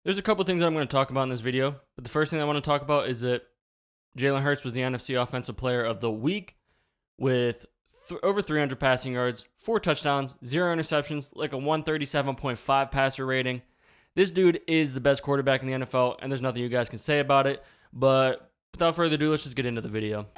There's a couple things I'm going to talk about in this video, but the first thing I want to talk about is that Jalen Hurts was the NFC Offensive Player of the Week with over 300 passing yards, 4 touchdowns, 0 interceptions, like a 137.5 passer rating. This dude is the best quarterback in the NFL, and there's nothing you guys can say about it. But without further ado, let's just get into the video.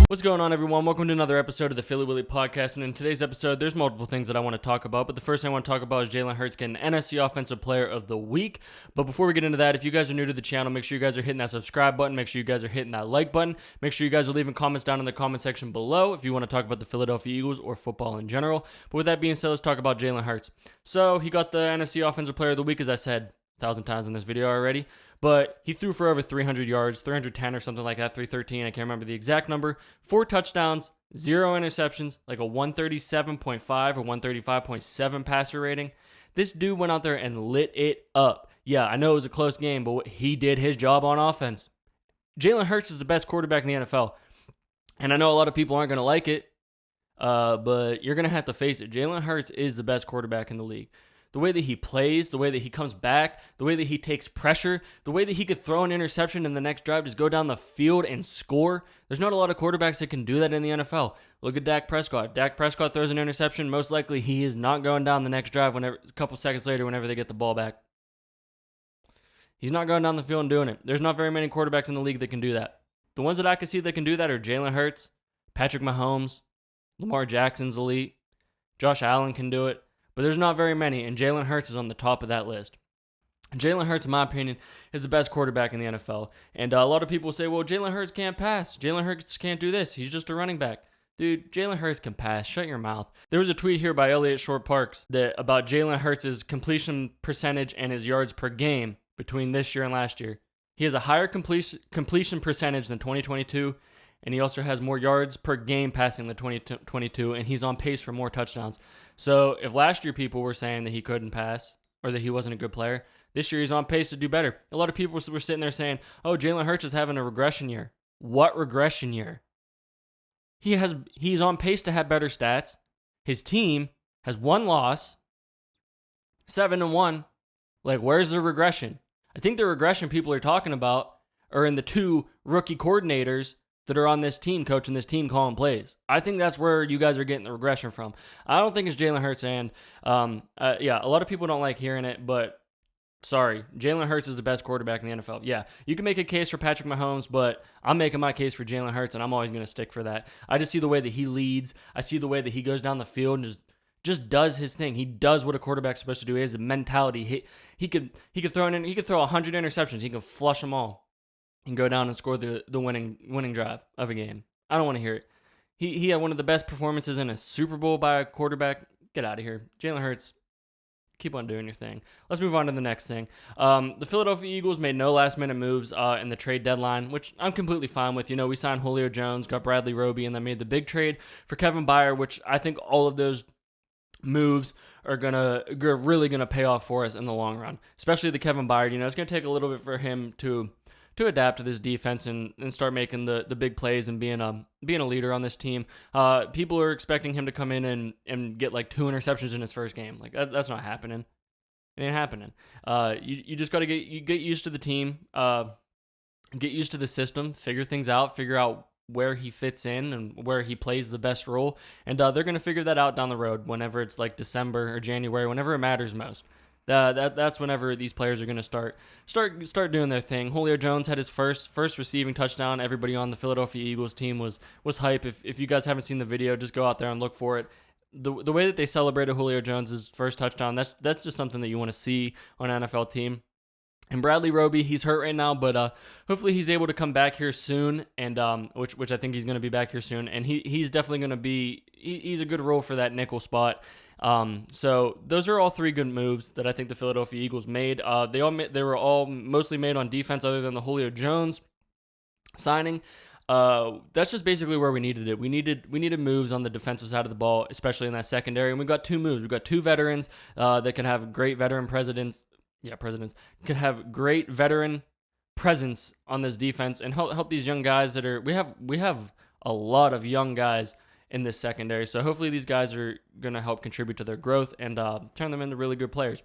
What's going on, everyone? Welcome to another episode of the Philly Willy Podcast. And in today's episode, there's multiple things that I want to talk about. But the first thing I want to talk about is Jalen Hurts getting NFC Offensive Player of the Week. But before we get into that, if you guys are new to the channel, make sure you guys are hitting that subscribe button. Make sure you guys are hitting that like button. Make sure you guys are leaving comments down in the comment section below if you want to talk about the Philadelphia Eagles or football in general. But with that being said, let's talk about Jalen Hurts. So he got the NFC Offensive Player of the Week, as I said 1,000 times in this video already. But he threw for over 300 yards, 310 or something like that, 313. I can't remember the exact number. 4 touchdowns, 0 interceptions, like a 137.5 or 135.7 passer rating. This dude went out there and lit it up. Yeah, I know it was a close game, but he did his job on offense. Jalen Hurts is the best quarterback in the NFL. And I know a lot of people aren't going to like it, but you're going to have to face it. Jalen Hurts is the best quarterback in the league. The way that he plays, the way that he comes back, the way that he takes pressure, the way that he could throw an interception in the next drive, just go down the field and score. There's not a lot of quarterbacks that can do that in the NFL. Look at Dak Prescott. If Dak Prescott throws an interception, most likely he is not going down the next drive a couple seconds later whenever they get the ball back. He's not going down the field and doing it. There's not very many quarterbacks in the league that can do that. The ones that I can see that can do that are Jalen Hurts, Patrick Mahomes, Lamar Jackson's elite, Josh Allen can do it. But there's not very many, and Jalen Hurts is on the top of that list. And Jalen Hurts, in my opinion, is the best quarterback in the NFL. And a lot of people say, well, Jalen Hurts can't pass. Jalen Hurts can't do this. He's just a running back. Dude, Jalen Hurts can pass. Shut your mouth. There was a tweet here by Elliott Short Parks about Jalen Hurts' completion percentage and his yards per game between this year and last year. He has a higher completion percentage than 2022, and he also has more yards per game passing than 2022, and he's on pace for more touchdowns. So if last year people were saying that he couldn't pass or that he wasn't a good player, this year he's on pace to do better. A lot of people were sitting there saying, oh, Jalen Hurts is having a regression year. What regression year? He's on pace to have better stats. His team has 1 loss, 7-1. Like, where's the regression? I think the regression people are talking about are in the 2 rookie coordinators that are on this team, coaching this team, calling plays. I think that's where you guys are getting the regression from. I don't think it's Jalen Hurts, and a lot of people don't like hearing it, but sorry, Jalen Hurts is the best quarterback in the NFL. Yeah, you can make a case for Patrick Mahomes, but I'm making my case for Jalen Hurts, and I'm always going to stick for that. I just see the way that he leads. I see the way that he goes down the field and just does his thing. He does what a quarterback's supposed to do. He has the mentality. He could throw 100 interceptions. He can flush them all and go down and score the winning drive of a game. I don't want to hear it. He had one of the best performances in a Super Bowl by a quarterback. Get out of here. Jalen Hurts, keep on doing your thing. Let's move on to the next thing. The Philadelphia Eagles made no last-minute moves in the trade deadline, which I'm completely fine with. You know, we signed Julio Jones, got Bradley Roby, and then made the big trade for Kevin Byard, which I think all of those moves are really gonna pay off for us in the long run. Especially the Kevin Byard. You know, it's gonna take a little bit for him to adapt to this defense and start making the big plays and being a leader on this team. People are expecting him to come in and get like 2 interceptions in his first game. Like that's not happening. It ain't happening. You just got to get used to the team, get used to the system, figure things out, figure out where he fits in and where he plays the best role. And they're going to figure that out down the road whenever it's like December or January, whenever it matters most. That's whenever these players are going to start doing their thing. Julio Jones had his first receiving touchdown. Everybody on the Philadelphia Eagles team was hype. If you guys haven't seen the video, just go out there and look for it. The way that they celebrated Julio Jones' first touchdown, that's just something that you want to see on an NFL team. And Bradley Roby, he's hurt right now, but hopefully he's able to come back here soon, and which I think he's going to be back here soon. And he's definitely going to be he's a good role for that nickel spot. So those are all 3 good moves that I think the Philadelphia Eagles made. They were all mostly made on defense, other than the Julio Jones signing. That's just basically where we needed it. We needed moves on the defensive side of the ball, especially in that secondary. And we got 2 moves. We got 2 veterans that can have great veteran presidents can have great veteran presence on this defense and help these young guys that are. We have a lot of young guys in this secondary. So hopefully these guys are going to help contribute to their growth and turn them into really good players.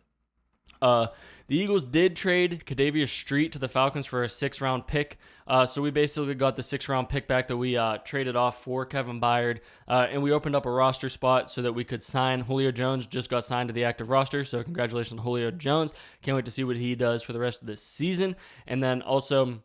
The Eagles did trade Kadavius Street to the Falcons for a 6th-round pick. So we basically got the 6th-round pick back that we traded off for Kevin Byard. And we opened up a roster spot so that we could sign Julio Jones. Just got signed to the active roster. So congratulations to Julio Jones. Can't wait to see what he does for the rest of the season. And then also,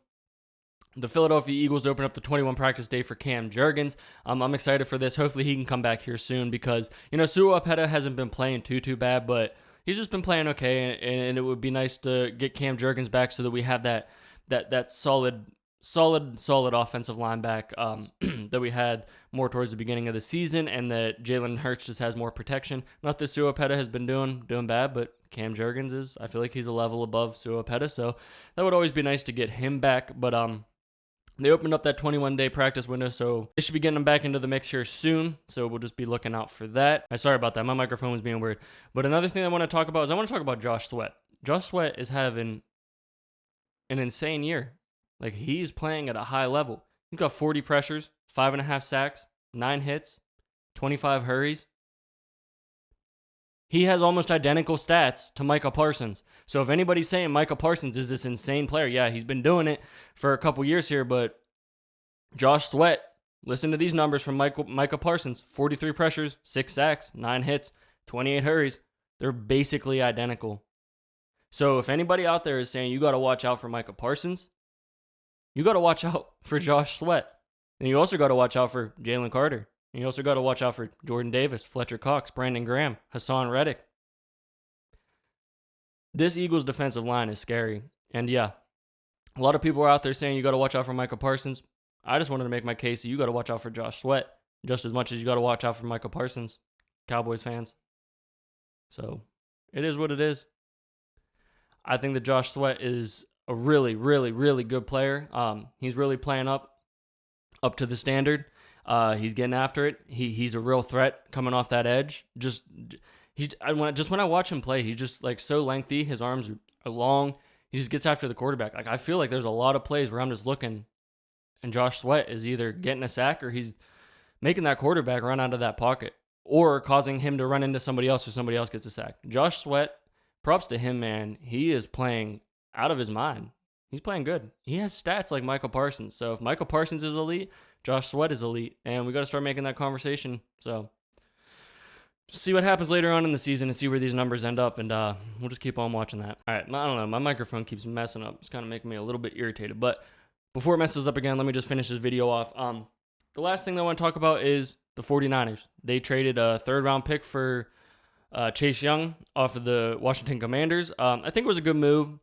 the Philadelphia Eagles open up the 21 practice day for Cam Jurgens. I'm excited for this. Hopefully he can come back here soon because, Sua Opeta hasn't been playing too bad, but he's just been playing okay, and it would be nice to get Cam Jurgens back so that we have that solid offensive line back that we had more towards the beginning of the season, and that Jalen Hurts just has more protection. Not that Sua Opeta has been doing bad, but Cam Jurgens I feel like he's a level above Sua Opeta, so that would always be nice to get him back, but they opened up that 21-day practice window, so they should be getting them back into the mix here soon. So we'll just be looking out for that. Sorry about that. My microphone was being weird. But another thing I want to talk about is Josh Sweat. Josh Sweat is having an insane year. Like, he's playing at a high level. He's got 40 pressures, 5.5 sacks, 9 hits, 25 hurries. He has almost identical stats to Micah Parsons. So if anybody's saying Micah Parsons is this insane player, yeah, he's been doing it for a couple years here, but Josh Sweat, listen to these numbers from Micah Parsons. 43 pressures, 6 sacks, 9 hits, 28 hurries. They're basically identical. So if anybody out there is saying you got to watch out for Micah Parsons, you got to watch out for Josh Sweat. And you also got to watch out for Jalen Carter. And you also got to watch out for Jordan Davis, Fletcher Cox, Brandon Graham, Hassan Reddick. This Eagles defensive line is scary. And yeah, a lot of people are out there saying you got to watch out for Micah Parsons. I just wanted to make my case that you got to watch out for Josh Sweat just as much as you got to watch out for Micah Parsons, Cowboys fans. So it is what it is. I think that Josh Sweat is a really, really, really good player. He's really playing up to the standard. He's getting after it. He's a real threat coming off that edge. When I watch him play, he's just like so lengthy. His arms are long. He just gets after the quarterback. Like, I feel like there's a lot of plays where I'm just looking, and Josh Sweat is either getting a sack or he's making that quarterback run out of that pocket, or causing him to run into somebody else or somebody else gets a sack. Josh Sweat, props to him, man. He is playing out of his mind. He's playing good. He has stats like Micah Parsons. So if Micah Parsons is elite, Josh Sweat is elite. And we got to start making that conversation. So just see what happens later on in the season and see where these numbers end up. And we'll just keep on watching that. All right. I don't know. My microphone keeps messing up. It's kind of making me a little bit irritated. But before it messes up again, let me just finish this video off. The last thing that I want to talk about is the 49ers. They traded a 3rd-round pick for Chase Young off of the Washington Commanders. I think it was a good move.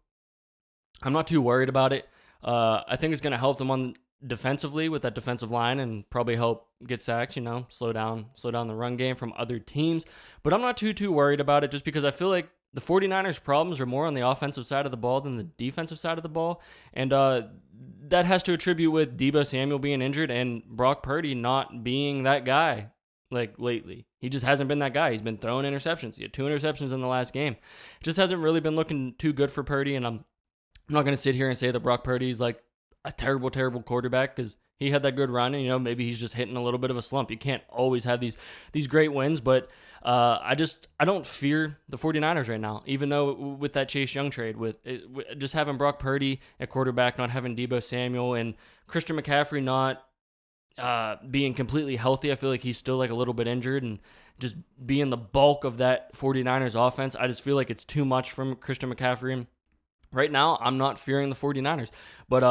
I'm not too worried about it. I think it's going to help them on defensively with that defensive line and probably help get sacks, slow down the run game from other teams. But I'm not too worried about it just because I feel like the 49ers' problems are more on the offensive side of the ball than the defensive side of the ball. And that has to attribute with Deebo Samuel being injured and Brock Purdy not being that guy like lately. He just hasn't been that guy. He's been throwing interceptions. He had 2 interceptions in the last game. It just hasn't really been looking too good for Purdy, and I'm not going to sit here and say that Brock Purdy is like a terrible quarterback because he had that good run and, maybe he's just hitting a little bit of a slump. You can't always have these great wins, but I don't fear the 49ers right now, even though with that Chase Young trade, with just having Brock Purdy at quarterback, not having Deebo Samuel, and Christian McCaffrey not being completely healthy. I feel like he's still like a little bit injured, and just being the bulk of that 49ers offense, I just feel like it's too much from Christian McCaffrey. Right now, I'm not fearing the 49ers, but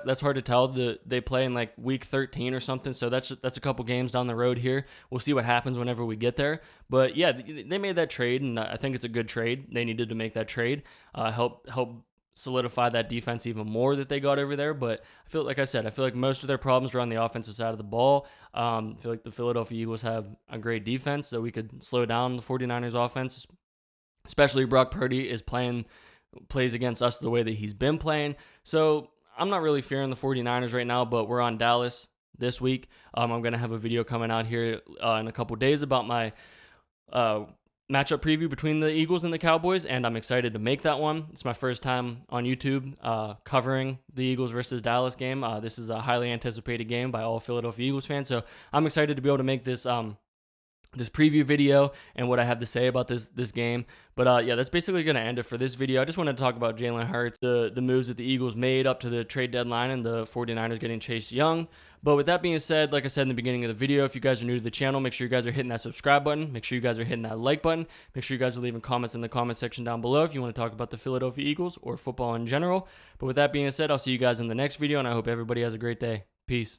that's hard to tell. They play in like week 13 or something, so that's a couple games down the road here. We'll see what happens whenever we get there. But yeah, they made that trade, and I think it's a good trade. They needed to make that trade, help solidify that defense even more that they got over there. But I feel like most of their problems are on the offensive side of the ball. I feel like the Philadelphia Eagles have a great defense, so we could slow down the 49ers offense, especially Brock Purdy plays against us the way that he's been playing. So I'm not really fearing the 49ers right now, but we're on Dallas this week. I'm going to have a video coming out here in a couple days about my matchup preview between the Eagles and the Cowboys, and I'm excited to make that one. It's my first time on YouTube covering the Eagles versus Dallas game. This is a highly anticipated game by all Philadelphia Eagles fans, so I'm excited to be able to make this this preview video and what I have to say about this game. But yeah, that's basically going to end it for this video. I just wanted to talk about Jalen Hurts, the moves that the Eagles made up to the trade deadline, and the 49ers getting Chase Young. But with that being said, like I said in the beginning of the video, if you guys are new to the channel, make sure you guys are hitting that subscribe button. Make sure you guys are hitting that like button. Make sure you guys are leaving comments in the comment section down below if you want to talk about the Philadelphia Eagles or football in general. But with that being said, I'll see you guys in the next video, and I hope everybody has a great day. Peace.